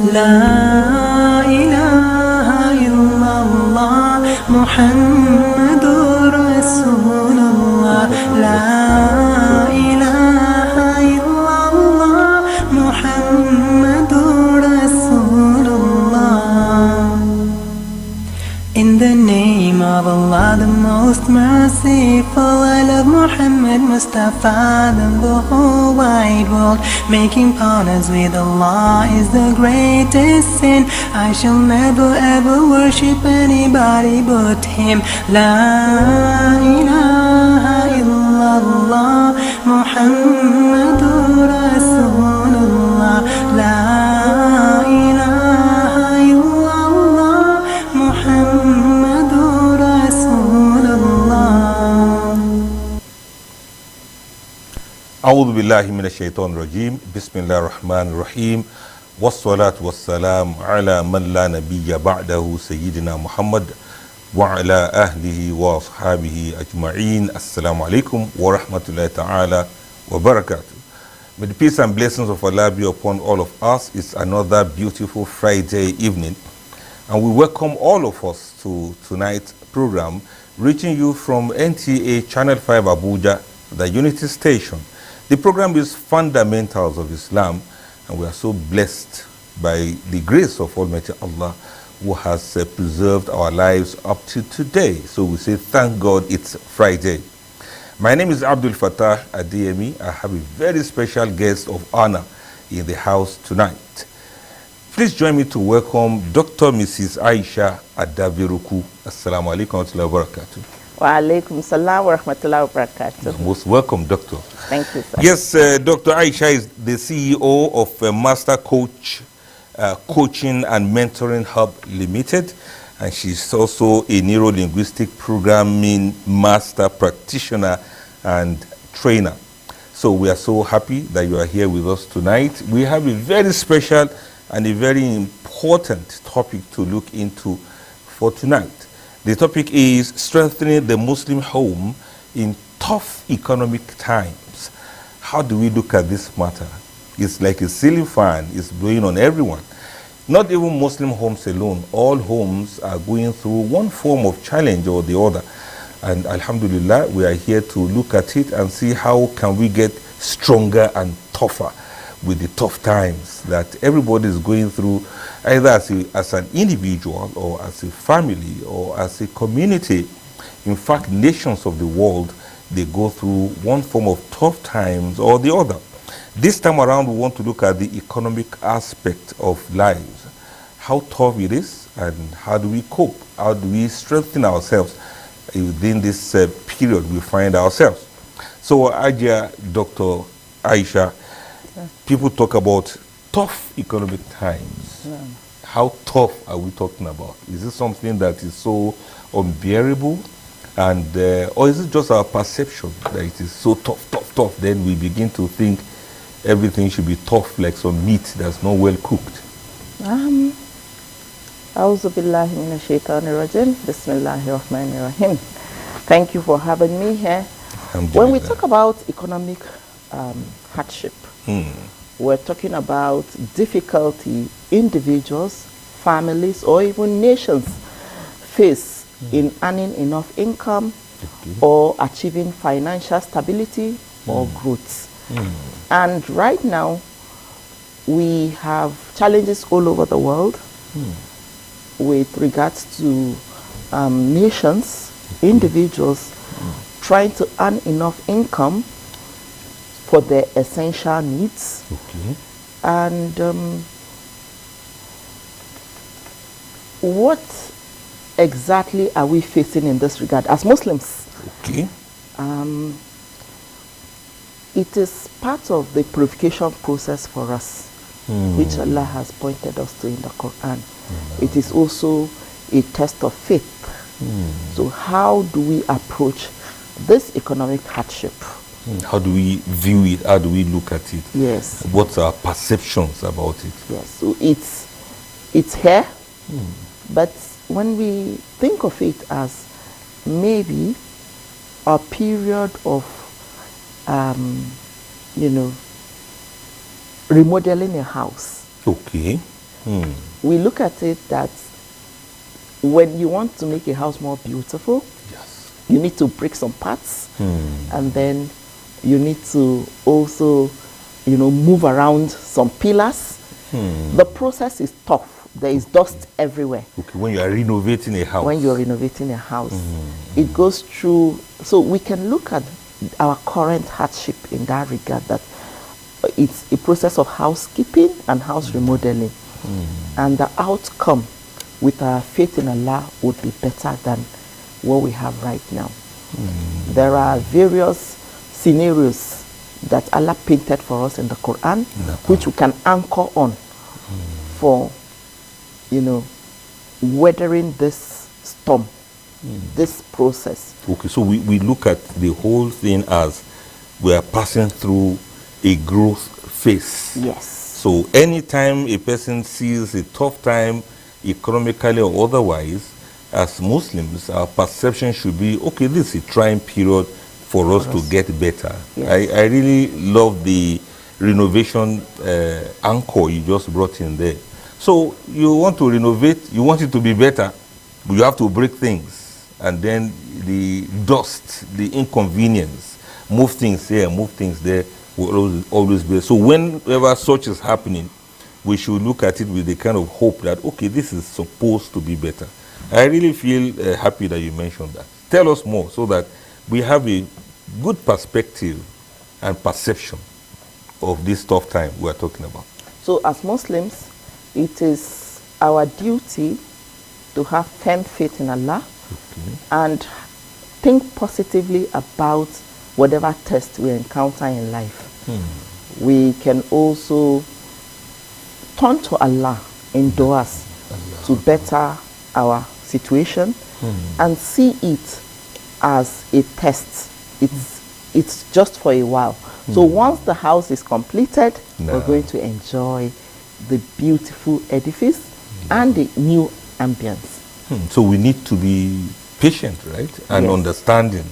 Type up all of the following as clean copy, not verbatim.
La ilaha illallah Muhammadur Rasulullah. La ilaha illallah Muhammadur Rasulullah. In the name of Allah, the most merciful, I love Muhammad Mustafa than the whole wide world. Making partners with Allah is the greatest sin. I shall never ever worship anybody but Him. La ilaha illallah Muhammadur Rasulullah. La ilaha illallah Muhammadur Rasulullah. أعوذ بالله من الشيطان الرجيم بسم الله الرحمن الرحيم والصلاة والسلام على من لا نبي بعده سيدنا محمد وعلى أهله وأصحابه أجمعين. السلام عليكم ورحمة الله تعالى وبركاته. May the peace and blessings of Allah be upon all of us. It's another beautiful Friday evening, and we welcome all of us to tonight's program, reaching you from NTA Channel 5 Abuja, the Unity Station. The program is Fundamentals of Islam, and we are so blessed by the grace of Almighty Allah who has preserved our lives up to today. So we say thank God it's Friday. My name is Abdul Fattah Adeyemi. I have a very special guest of honor in the house tonight. Please join me to welcome Dr. Mrs. Aisha Adabiruku. Assalamu alaikum wa rahmatullahi wa barakatuh. Wa alaikum salam wa rahmatullahi wa barakatuh. Most welcome, Doctor. Thank you, sir. Yes, Dr. Aisha is the CEO of Master Coach Coaching and Mentoring Hub Limited, and she's also a neuro-linguistic programming master practitioner and trainer. So we are so happy that you are here with us tonight. We have a very special and a very important topic to look into for tonight. The topic is strengthening the Muslim home in tough economic times. How do we look at this matter? It's like a ceiling fan, it's blowing on everyone. Not even Muslim homes alone. All homes are going through one form of challenge or the other. And Alhamdulillah, we are here to look at it and see how can we get stronger and tougher with the tough times that everybody is going through, either as an individual or as a family or as a community. In fact, nations of the world, they go through one form of tough times or the other. This time around, we want to look at the economic aspect of lives, how tough it is, and how do we cope? How do we strengthen ourselves within this period we find ourselves? So, Dr. Aisha, people talk about tough economic times. Yeah. How tough are we talking about? Is it something that is so unbearable? And or is it just our perception that it is so tough? Then we begin to think everything should be tough, like some meat that's not well cooked. A'udhu billahi minash shaitanir rajim. Bismillahir rahmanir rahim. Thank you for having me here. When we talk about economic hardship, we're talking about difficulty individuals, families, or even nations face in earning enough income or achieving financial stability or growth. And right now, we have challenges all over the world with regards to nations, individuals trying to earn enough income for their essential needs. And what exactly are we facing in this regard as Muslims? It is part of the purification process for us, which Allah has pointed us to in the Quran. It is also a test of faith. So how do we approach this economic hardship? How do we view it? How do we look at it? Yes. What's our perceptions about it? Yes. So it's here, but when we think of it as maybe a period of, remodeling a house. Okay. We look at it that when you want to make a house more beautiful, Yes. you need to break some parts, and then you need to also, move around some pillars. The process is tough. There is dust everywhere. Okay, when you are renovating a house. When you're renovating a house, it goes through. So we can look at our current hardship in that regard, that it's a process of housekeeping and house remodeling. And the outcome with our faith in Allah would be better than what we have right now. There are various scenarios that Allah painted for us in the Quran, which we can anchor on for, weathering this storm, this process. Okay, so we look at the whole thing as we are passing through a growth phase. Yes. So anytime a person sees a tough time, economically or otherwise, as Muslims, our perception should be, okay, this is a trying period for us to get better. Yes. I really love the renovation anchor you just brought in there. So you want to renovate, you want it to be better, but you have to break things. And then the dust, the inconvenience, move things here, move things there, will always be. So whenever such is happening, we should look at it with the kind of hope that, okay, this is supposed to be better. I really feel happy that you mentioned that. Tell us more so that we have a good perspective and perception of this tough time we are talking about. So as Muslims, it is our duty to have firm faith in Allah and think positively about whatever test we encounter in life. We can also turn to Allah in du'as to better our situation and see it as a test. It's just for a while. So once the house is completed, we're going to enjoy the beautiful edifice and the new ambience. So we need to be patient, right? And understanding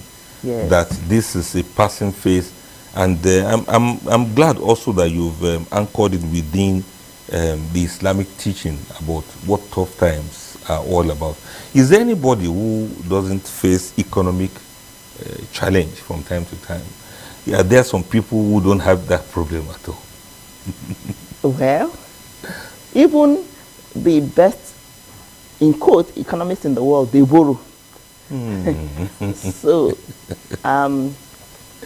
that this is a passing phase. And I'm glad also that you've anchored it within the Islamic teaching about what tough times are all about. Is there anybody who doesn't face economic challenge from time to time? Yeah, there are some people who don't have that problem at all. Well, even the best, in quote, economists in the world, they borrow. So,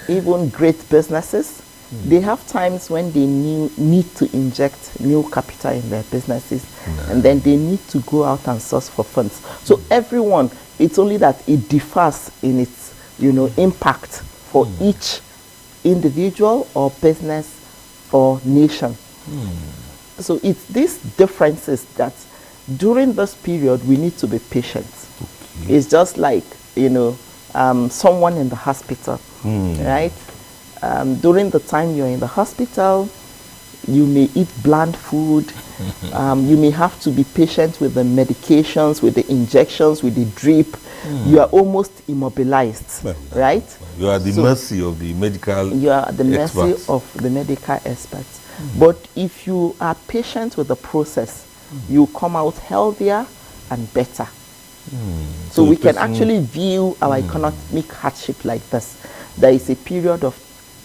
even great businesses, they have times when they need to inject new capital in their businesses, and then they need to go out and source for funds. So everyone, it's only that it differs in its, impact for each individual or business or nation. So it's these differences that during this period we need to be patient. It's just like, someone in the hospital, right? During the time you're in the hospital, you may eat bland food. You may have to be patient with the medications, with the injections, with the drip. You are almost immobilized, right? You are at the mercy of the medical You are at the mercy experts. of the medical experts. But if you are patient with the process, you come out healthier and better. So we can actually view our economic hardship like this. There is a period of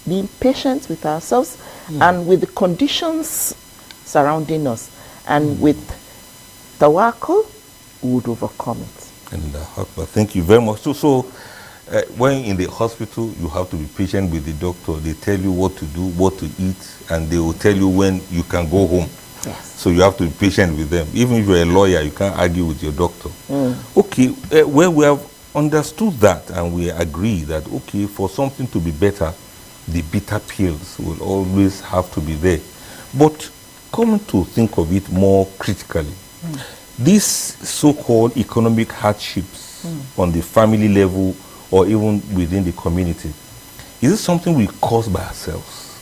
being patient with ourselves and with the conditions surrounding us. And with tawakkul, we would overcome it. And thank you very much. So when in the hospital, you have to be patient with the doctor. They tell you what to do, what to eat, and they will tell you when you can go home. Yes. So you have to be patient with them. Even if you're a lawyer, you can't argue with your doctor. Okay, well, we have understood that and we agree that, okay, for something to be better, the bitter pills will always have to be there. But coming to think of it more critically, these so-called economic hardships on the family level or even within the community, is it something we cause by ourselves?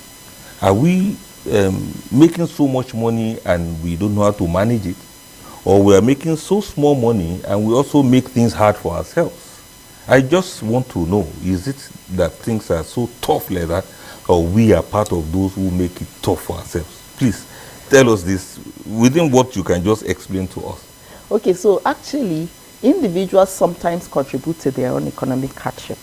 Are we making so much money and we don't know how to manage it? Or we are making so small money and we also make things hard for ourselves? I just want to know, is it that things are so tough like that, or we are part of those who make it tough for ourselves? Please, tell us this within what you can just explain to us. Okay, so actually, individuals sometimes contribute to their own economic hardship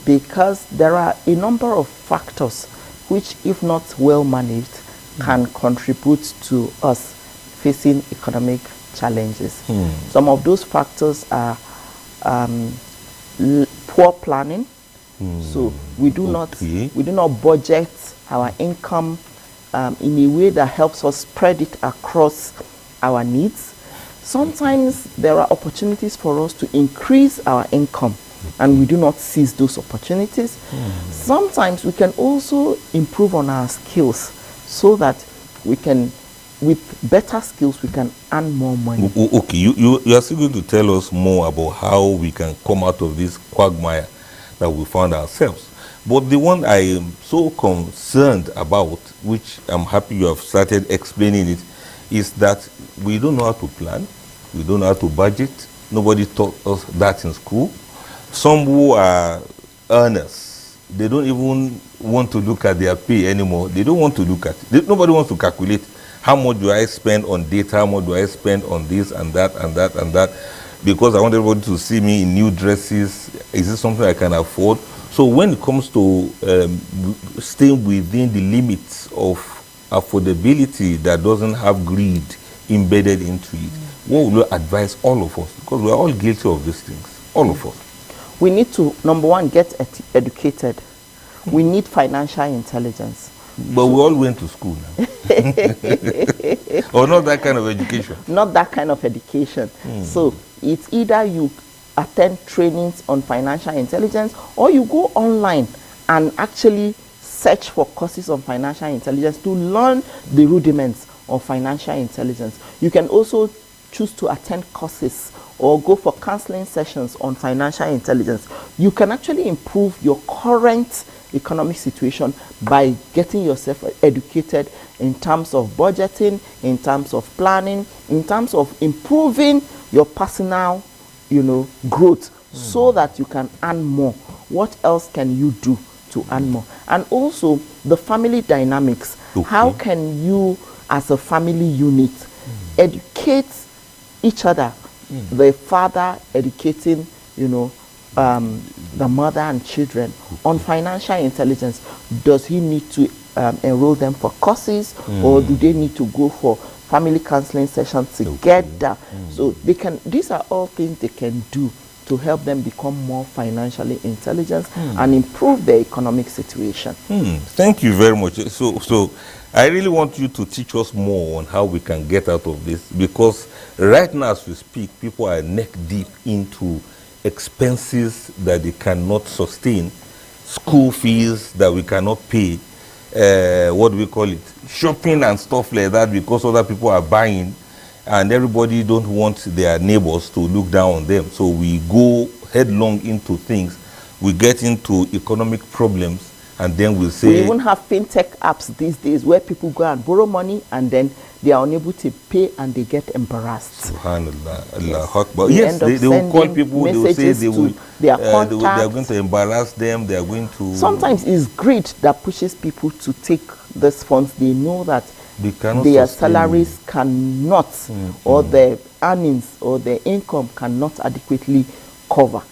because there are a number of factors which, if not well managed, can contribute to us facing economic challenges. Some of those factors are poor planning. So we do not budget our income in a way that helps us spread it across our needs. Sometimes there are opportunities for us to increase our income, and we do not seize those opportunities. Sometimes we can also improve on our skills so that we can, with better skills, we can earn more money. Okay, you are still going to tell us more about how we can come out of this quagmire that we found ourselves. But the one I am so concerned about, which I'm happy you have started explaining it, is that we don't know how to plan, we don't know how to budget. Nobody taught us that in school. Some who are earners, they don't even want to look at their pay anymore. They don't want to look at it. Nobody wants to calculate how much do I spend on data, how much do I spend on this and that and that and that, because I want everybody to see me in new dresses. Is this something I can afford? So when it comes to staying within the limits of affordability that doesn't have greed embedded into it, what would you advise all of us? Because we're all guilty of these things, all of us. We need to, number one, get educated. We need financial intelligence. But we all went to school now. Or not that kind of education. Not that kind of education. So it's either you attend trainings on financial intelligence, or you go online and actually search for courses on financial intelligence to learn the rudiments of financial intelligence. You can also choose to attend courses or go for counseling sessions on financial intelligence. You can actually improve your current economic situation by getting yourself educated in terms of budgeting, in terms of planning, in terms of improving your personal, growth, so that you can earn more. What else can you do to earn more? And also the family dynamics. Okay. How can you, as a family unit, educate each other? The father educating, the mother and children on financial intelligence. Does he need to enroll them for courses, or do they need to go for family counseling sessions together? So they can. These are all things they can do to help them become more financially intelligent and improve their economic situation. Thank you very much. So I really want you to teach us more on how we can get out of this, because right now as we speak, people are neck deep into expenses that they cannot sustain, school fees that we cannot pay, what do we call it, shopping and stuff like that, because other people are buying and everybody don't want their neighbors to look down on them. So we go headlong into things, we get into economic problems, and then we'll say... We even have fintech apps these days where people go and borrow money and then they are unable to pay and they get embarrassed. Subhanallah, Allah Akbar. Yes, they will call people, they will say they are going to embarrass them, they are going to... Sometimes it's greed that pushes people to take these funds. They know that their salaries cannot, or their earnings or their income cannot adequately cover.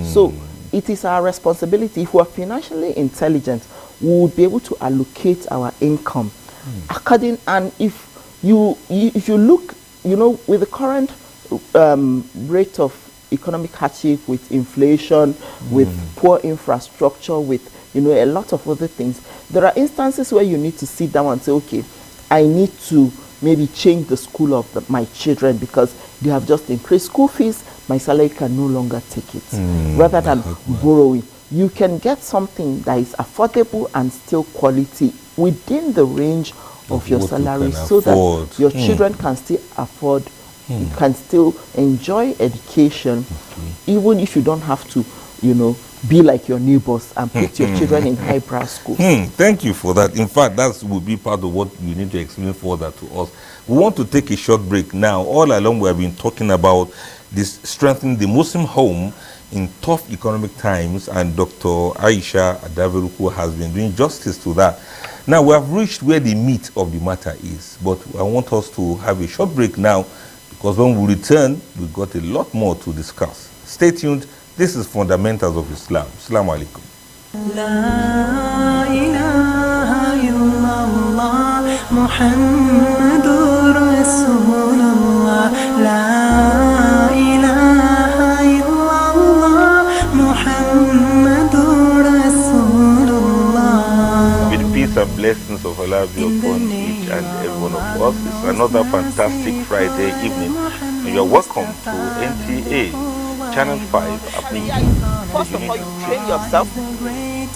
So it is our responsibility. If we are financially intelligent, we will be able to allocate our income according. And if you look, with the current rate of economic hardship, with inflation, with poor infrastructure, with a lot of other things, there are instances where you need to sit down and say, okay, I need to maybe change the school of my children because they have just increased school fees. My salary can no longer take it. Rather than borrowing, you can get something that is affordable and still quality within the range of your salary, so that your children can still afford, can still enjoy education, even if you don't have to, be like your neighbors and put your children in highbrow schools. Thank you for that. In fact, that will be part of what you need to explain further to us. We want to take a short break now. All along we have been talking about this strengthening the Muslim home in tough economic times, and Dr. Aisha Adaveruku has been doing justice to that. Now, we have reached where the meat of the matter is, but I want us to have a short break now, because when we return, we've got a lot more to discuss. Stay tuned. This is Fundamentals of Islam. Assalamu alaikum. La ilaha illallah Muhammadur Rasulullah. La ilaha illallah Muhammadur Rasulullah. With the peace and blessings of Allah be upon each and every one of us. It's another fantastic Friday evening, and you're welcome to NTA Channel 5 Abuja. First of all, you train yourself,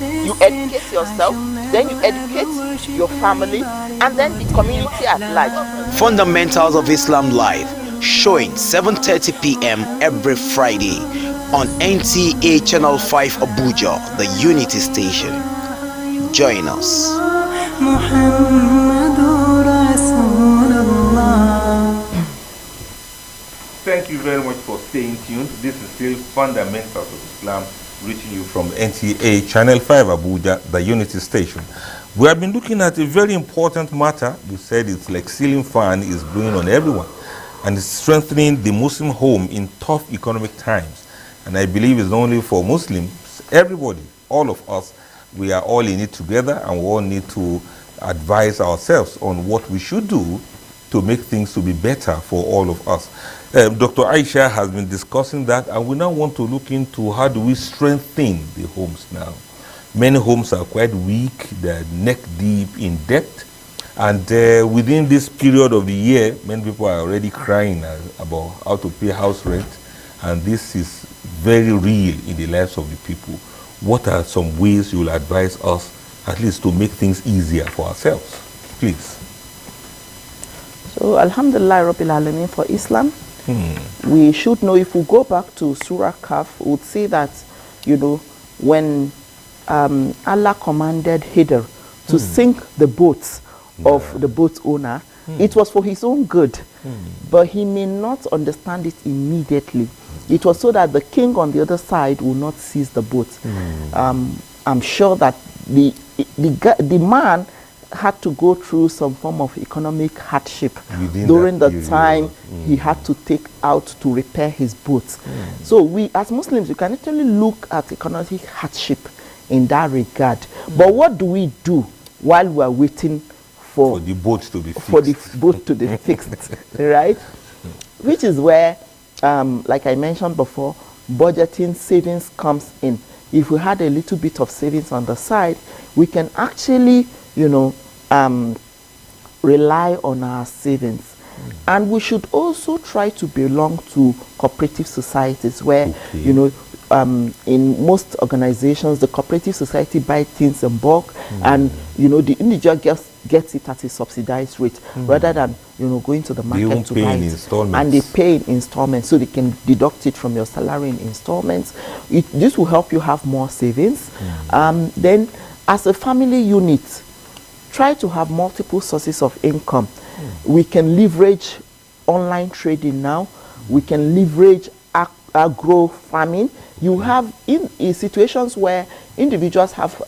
you educate yourself, then you educate your family, and then the community at large. Fundamentals of Islam Live, showing 7:30 p.m. every Friday on NTA Channel 5 Abuja, the Unity Station. Join us. Muhammadur Rasulullah. Thank you very much for staying tuned. This is still Fundamentals of Islam, reaching you from NTA Channel 5 Abuja, the Unity Station. We have been looking at a very important matter. You said it's like ceiling fan is blowing on everyone, and it's strengthening the Muslim home in tough economic times. And I believe it's not only for Muslims, everybody, all of us, we are all in it together, and we all need to advise ourselves on what we should do to make things to be better for all of us. Dr. Aisha has been discussing that, and we now want to look into how do we strengthen the homes now. Many homes are quite weak, they're neck deep in debt, and within this period of the year, many people are already crying about how to pay house rent, and this is very real in the lives of the people. What are some ways you will advise us, at least to make things easier for ourselves? Please. So, Alhamdulillah Rabbil Alameen for Islam. We should know, if we go back to Surah Kaf, we would see that, when Allah commanded Hidr to sink the boats of the boat owner, it was for his own good, but he may not understand it immediately. It was so that the king on the other side will not seize the boat. I'm sure that the man had to go through some form of economic hardship during the time he had to take out to repair his boat. So we as Muslims, we can actually look at economic hardship in that regard. But what do we do while we are waiting for the boat to be fixed? For the boat to be fixed, right? Which is where, like I mentioned before, budgeting savings comes in. If we had a little bit of savings on the side, we can actually, rely on our savings. And we should also try to belong to cooperative societies where, in most organizations, the cooperative society buys things in bulk, and, the individual gets it at a subsidized rate, rather than, going to the market to buy it. And they pay in installments, so they can deduct it from your salary in installments. This will help you have more savings. Then, as a family unit, try to have multiple sources of income. We can leverage online trading now. We can leverage agro farming. You have in situations where individuals have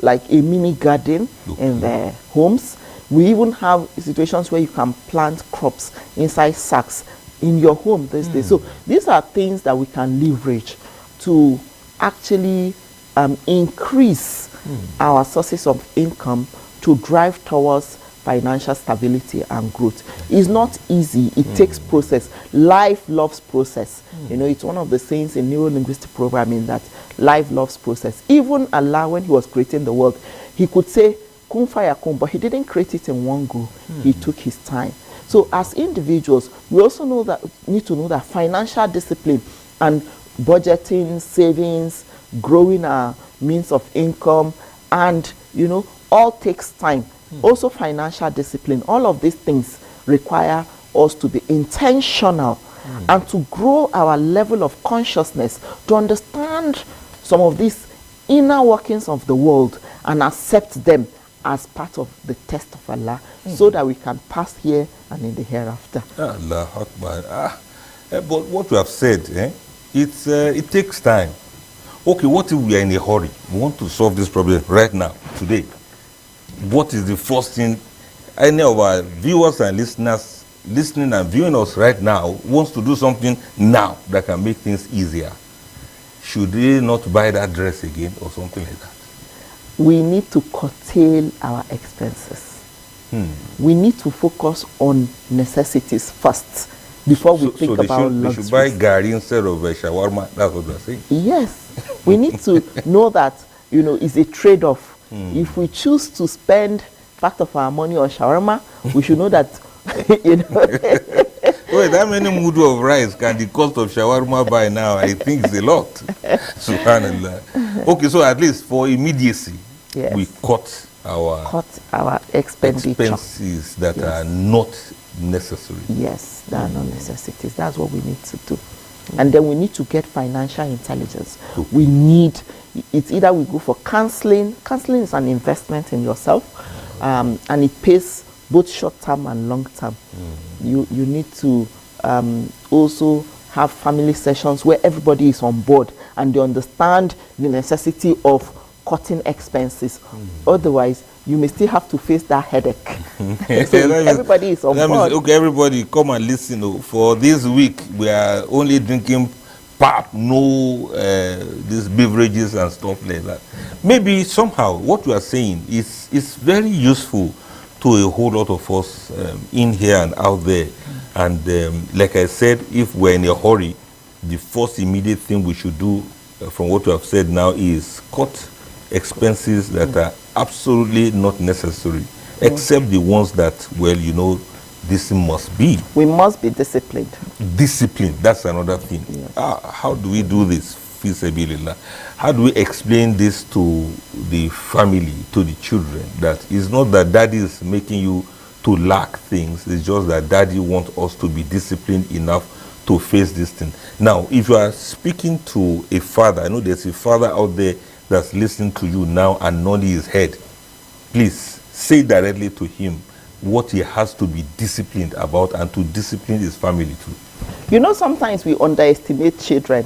like a mini garden in their homes. We even have situations where you can plant crops inside sacks in your home these days. So these are things that we can leverage to actually increase our sources of income to drive towards financial stability and growth. It's not easy. It takes process. Life loves process. It's one of the sayings in neuro-linguistic programming that life loves process. Even Allah, when he was creating the world, he could say, kun fayakun, but he didn't create it in one go. He took his time. So as individuals, we also need to know that financial discipline and budgeting, savings, growing our means of income, and, all takes time. Also financial discipline. All of these things require us to be intentional and to grow our level of consciousness, to understand some of these inner workings of the world and accept them as part of the test of Allah, so that we can pass here and in the hereafter. Allah Akbar. But what you have said, it takes time. Okay, what if we are in a hurry? We want to solve this problem right now, today. What is the first thing any of our viewers and listeners listening and viewing us right now wants to do something now that can make things easier? Should they not buy that dress again or something like that? We need to curtail our expenses. We need to focus on necessities first before we think about luxuries. They should buy gari instead of shawarma. That's what they're saying. Yes, we need to know that it's a trade-off. If we choose to spend part of our money on shawarma, we should know that Wait, how many mudu of rice can the cost of shawarma buy now? I think it's a lot. Subhanallah. Okay, so at least for immediacy, yes, we cut our expenses that are not necessary. Yes, that are not necessities. That's what we need to do. And then we need to get financial intelligence. We need, it's either we go for counseling. Counseling is an investment in yourself, and it pays both short-term and long-term. You need to also have family sessions where everybody is on board and they understand the necessity of cutting expenses. Otherwise, you may still have to face that headache. So everybody is on board. Okay, everybody come and listen. For this week, we are only drinking pap, no these beverages and stuff like that. Maybe somehow what you are saying is very useful to a whole lot of us in here and out there. And like I said, if we're in a hurry, the first immediate thing we should do from what you have said now is cut expenses that are absolutely not necessary, except the ones that, well, this must be. We must be disciplined. Discipline, that's another thing. Yes. How do we do this? How do we explain this to the family, to the children, that it's not that daddy is making you to lack things, it's just that daddy wants us to be disciplined enough to face this thing. Now, if you are speaking to a father, I know there's a father out there that's listening to you now and nodding his head, please say directly to him what he has to be disciplined about and to discipline his family too. Sometimes we underestimate children.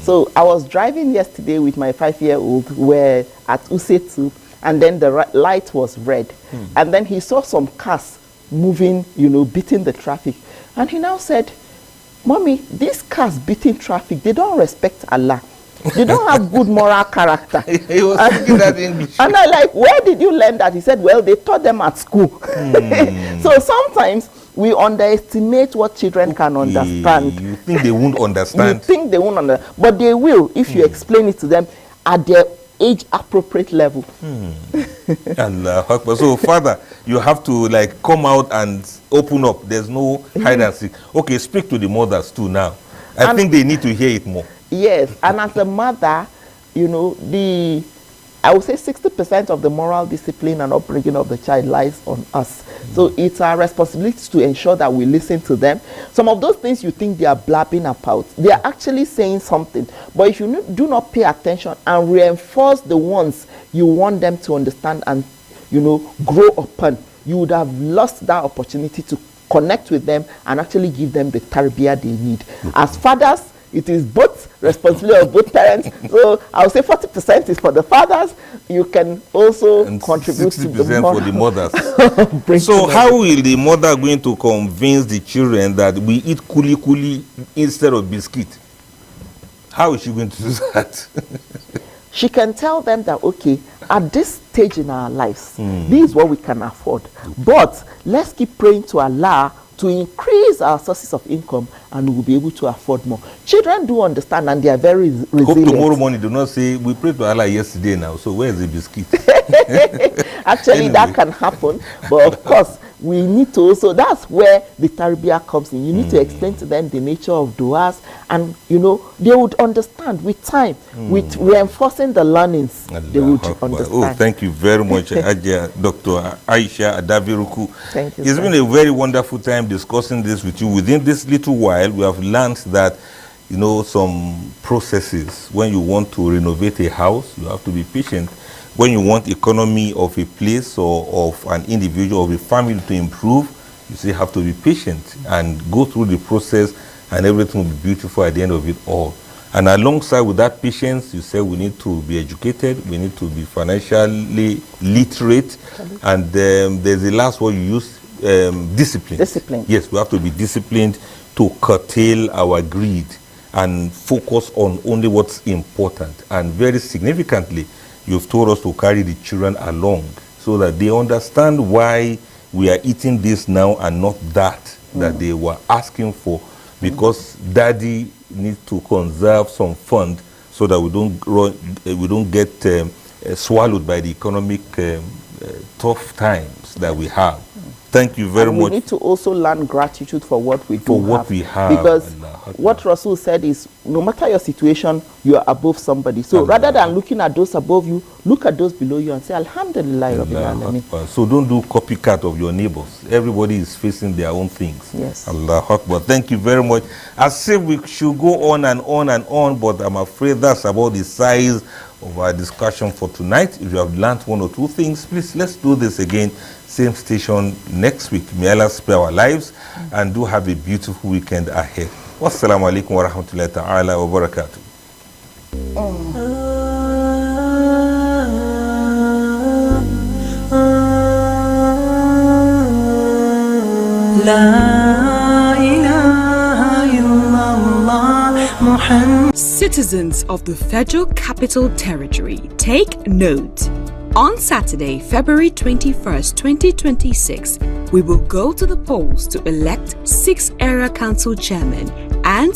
So I was driving yesterday with my 5-year-old. We're at Usetu, and then the light was red. And then he saw some cars moving, beating the traffic. And he now said, "Mommy, these cars beating traffic, they don't respect Allah. They don't have good moral character." He was speaking that English. And I like, "Where did you learn that?" He said, "Well, they taught them at school." So sometimes we underestimate what children can understand. You think they won't understand? You think they won't understand, but they will if you explain it to them at their age-appropriate level. Allah Akbar. So, Father, you have to come out and open up. There's no hide and seek. Okay, speak to the mothers too now. I think they need to hear it more. Yes, and as a mother, I would say 60% of the moral discipline and upbringing of the child lies on us. So it's our responsibility to ensure that we listen to them. Some of those things you think they are blabbing about, they are actually saying something. But if you do not pay attention and reinforce the ones you want them to understand and, grow upon, you would have lost that opportunity to connect with them and actually give them the tarbiyah they need. As fathers, it is both responsibility of both parents. So I would say 40% is for the fathers. You can also contribute 60% to the for the mothers. So how will the mother going to convince the children that we eat kuli kuli instead of biscuit? How is she going to do that? She can tell them that, okay, at this stage in our lives, this is what we can afford. But let's keep praying to Allah to increase our sources of income, and we will be able to afford more. Children do understand, and they are very resilient. Hope tomorrow morning do not say, "We prayed to Allah yesterday now, so where is the biscuit?" Actually, that can happen. But of course, we need to also, that's where the tarbiyah comes in. You need to explain to them the nature of du'as, and they would understand with time, with reinforcing the learnings. They would understand. Oh, thank you very much, Dr. Aisha Adaviruku. Thank you. It's been a very wonderful time discussing this with you. Within this little while, we have learned that some processes. When you want to renovate a house, you have to be patient. When you want economy of a place or of an individual, of a family to improve, you still have to be patient and go through the process, and everything will be beautiful at the end of it all. And alongside with that patience, you say we need to be educated, we need to be financially literate, and there's the last word you use, discipline. Discipline. Yes, we have to be disciplined to curtail our greed and focus on only what's important. And very significantly, you've told us to carry the children along so that they understand why we are eating this now and not that they were asking for, because daddy needs to conserve some fund so that we don't get swallowed by the economic tough times that we have. Thank you very much. We need to also learn gratitude for what we do for what we have. Because what Rasul said is, no matter your situation, you are above somebody. So rather than looking at those above you, look at those below you and say, Alhamdulillah Rabbil Alameen. So don't do copycat of your neighbors. Everybody is facing their own things. Yes. Allahu Akbar. Thank you very much. As if we should go on and on and on, but I'm afraid that's about the size of our discussion for tonight. If you have learned one or two things, please let's do this again. Same station next week. May Allah spare our lives and do have a beautiful weekend ahead. Wassalamu alaikum wa rahmatullahi ta'ala wa barakatuh. La ilaha illallah Muhammad. Citizens of the Federal Capital Territory, take note. On Saturday, February 21st, 2026, we will go to the polls to elect 6 area council chairmen and